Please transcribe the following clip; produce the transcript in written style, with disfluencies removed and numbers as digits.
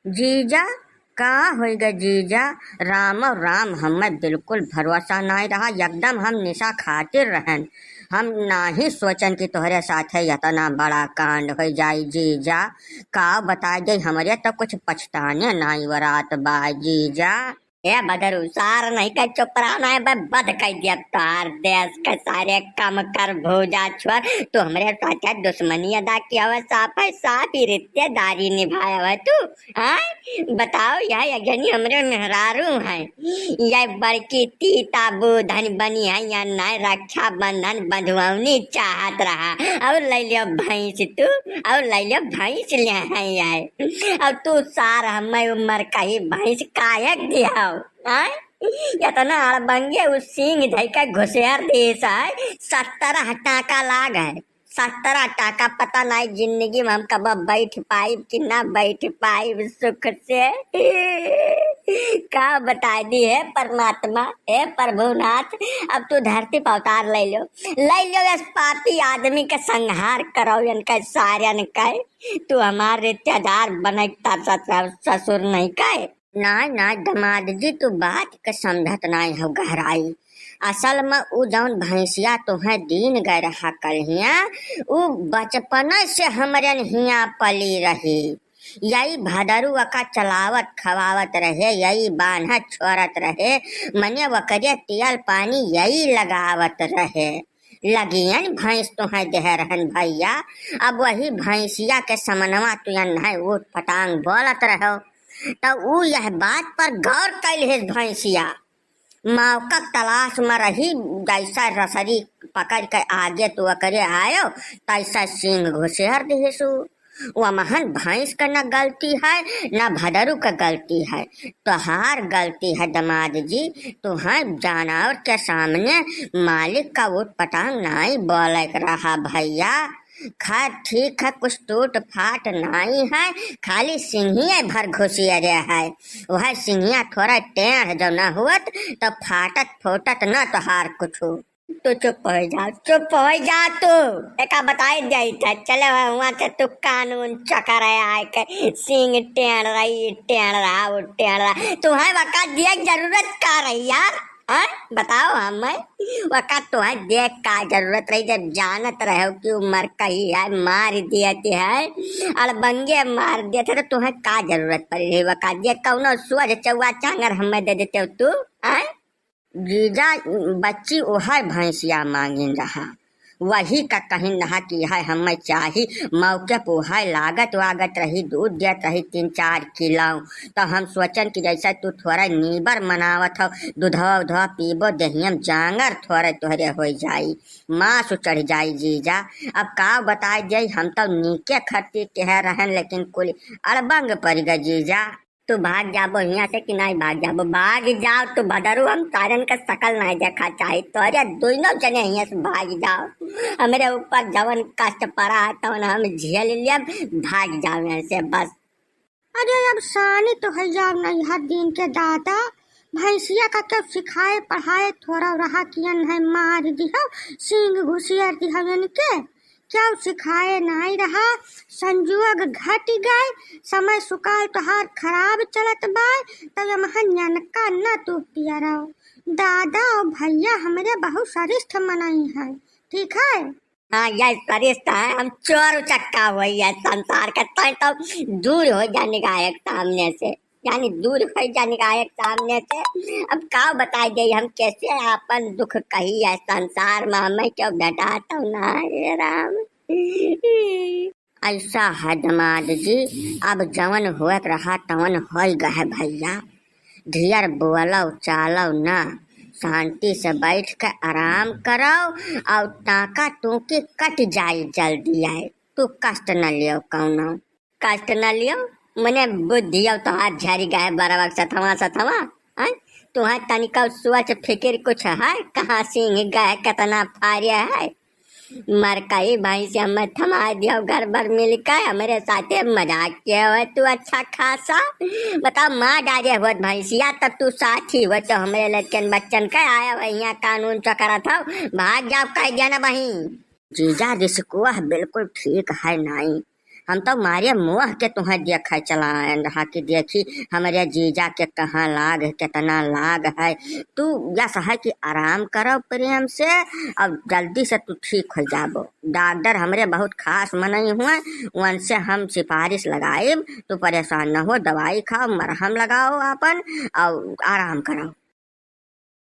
जीजा कहाँ होएगा जीजा। राम और राम हमें बिल्कुल भरोसा नहीं रहा, एकदम हम निशा खातिर रहन। हम ना ही सोचन कि तोहरे साथे इतना बड़ा कांड हो जाई जीजा। का बता दे हमरे तो कुछ पछताने नहीं वरात बा जीजा। ए बदरू सार नहीं का चुप रहना है बद कह दिया तार देश के सारे कम कर भोजा छोर। तू हमरे साथ दुश्मनी अदा किया हुआ साफ है, साफ ही रिश्तेदारी निभाया हुआ तू। हाँ बताओ यह यज्ञनी हमरे मेहरारू है, यह बड़की तीता बुधन बनी है या न रक्षा बंधन बंधुवनी चाहत रहा। और ले लियो भैंस तू, और ले लियो भैंस ले है यार। अब तू सार हमें उम्र का ही भैंस कायक दिया इतना अड़बंगे उस सिंह धैका घुसेर देश है। 17 टाका लाग है, 17 टाका पता नहीं जिंदगी में हम कब बैठ पाई कि ना बैठ पाई सुख से। का बता दी है परमात्मा, हे प्रभुनाथ। अब तू धरती पर अवतार ले लो इस पापी आदमी के संहार करो इनका सारे का। तू हमारे रिश्तेदार बनता ससुर नहीं का। ना दमाद जी तू बात के समझत नहीं हो गहराई। असल में उ जौन भैंसिया तुम्हें दीन गए रहा कल उ बचपन से हमरे हिया पली रही। यही भदरू का चलावत खवावत रहे, यही बान्हत छोड़त रहे, मने वकरे तियल पानी यही लगावत रहे। लगियन भैंस तुम्हें दे रहन भैया। अब वही भैंसिया के समनवा तुयन है उठ पटांग बोलत रहो। तो उ यह बात पर गौर कैल है भैंसिया। मौका तलाश में रही, जैसा रसरी पकड़ के आगे तो करे आयो तैसा सिंह घुसेर दिसु। वह महन भैंस का न गलती है न भदरू का गलती है, तोहार गलती है दमाद जी। तुम्हें जानवर के सामने मालिक का उठ पटांग नहीं बोले रहा भैया। खैर ठीक है, कुछ टूट फाट नहीं है, खाली सिंहिया भर घुसिया है। वह सिंहिया थोड़ा टेढ़ जो न हुत तो फाटत फोटत न तोहार कुछ। तू चुप हो जा तू एक बताई जाई था। चले वहां से तू कानून चकर आए के सिंह टेढ़ रहा वो टेढ़ रहा। तुम्हें वक़्त दिए जरूरत का रही यार। बताओ हमें वक़्त तुम्हें देख का जरूरत रही जब जानत रहे कि उम्र कही है मार दिए है अड़बंगे मार दिए थे तो तुम्हें का जरूरत पड़ी रही वक़्त दिए कौनो सुअर चौवा चांगर हमें दे देते हो तू। जीजा बच्ची ओहर भैंसिया मांगिन रहा, वही का कहीं रहा कि है हमें चाही। मौके पर ओहर लागत वागत रही, दूध देत रही 3-4 किलो। तो हम सोचन कि जैसा तू थोड़ा नीबर मनावत हो, दूधवा पीबो दहियम जांगर थोड़े तोहरे हो जाई, मांस चढ़ जाई जीजा। अब का बताई जाई, हम तो नीके खर्ची कह रहन लेकिन कुल अड़बंग पड़ गए जीजा। तू भाग जाबो यहाँ से कि नहीं भाग जाबो, भाग जाओ तू भदरू। हम तारन का शकल नहीं देखा चाहे तोरे दोनों जने यहाँ से भाग जाओ। हमारे ऊपर जवन कष्ट पड़ा है तो हम झेल लिया, भाग जाओ यहाँ से बस। अरे अब सानी तो है जाओ नहीं हर दिन के दादा। भैंसिया का क्या सिखाए पढ़ाए थोड़ा रहा कियन है मार दिया सिंह घुसियर दिया इनके क्या सिखाए नहीं रहा। संजुग घट गए, समय सुकाल तोहार खराब चलत बाय तब महन का न तू पिया रहो। दादा और भैया हमारे बहुत सरिष्ठ मनाई है, ठीक है। हाँ यह सरिष्ठ है, हम चोर चक्का हुई है संसार का तो दूर हो जाने का एक सामने से, यानी दूर हो जाने का एक सामने से। अब का बताई दे हम कैसे अपन दुख कही है संसार में हमें क्यों घटाता हूँ ना राम। ऐसा है दमाद जी, अब जवन होत रहा तवन हो गए भैया। ढेर बोलो चालो ना, शांति से बैठ के आराम करो और टाका तूके कट जाए जल्दी आए। तू कष्ट न लियो, कौनो कष्ट न लियो, मने बुद्धि तो हाथ झरी गए बराबर सथवा तुम्हें तनिका सोच फिक्र कुछ है, कहाँ सिंह गए कितना फारिया है। मर कई भाई से हमें थमा दिया घर भर मिल कर हमारे साथ मजाक किया हुआ तू अच्छा खासा। बताओ माँ डाले हुआ भैंसिया तब तू साथी हुआ तो हमारे लड़कन बच्चन का आया हुआ यहाँ कानून चकरा था, भाग जाओ कह दिया ना बही। जीजा रिस्को बिल्कुल ठीक है नहीं, हम तो मारे मुँह के तुम्हें देख चला रहा कि देखी हमारे जीजा के कहाँ लाग है, कितना लाग है। तू यस है कि आराम करो प्रेम से, अब जल्दी से तू ठीक हो जाबो। डॉक्टर हमरे बहुत खास मनई हुए, उनसे हम सिफारिश लगाए, तू परेशान न हो, दवाई खाओ, मरहम लगाओ अपन और आराम करो।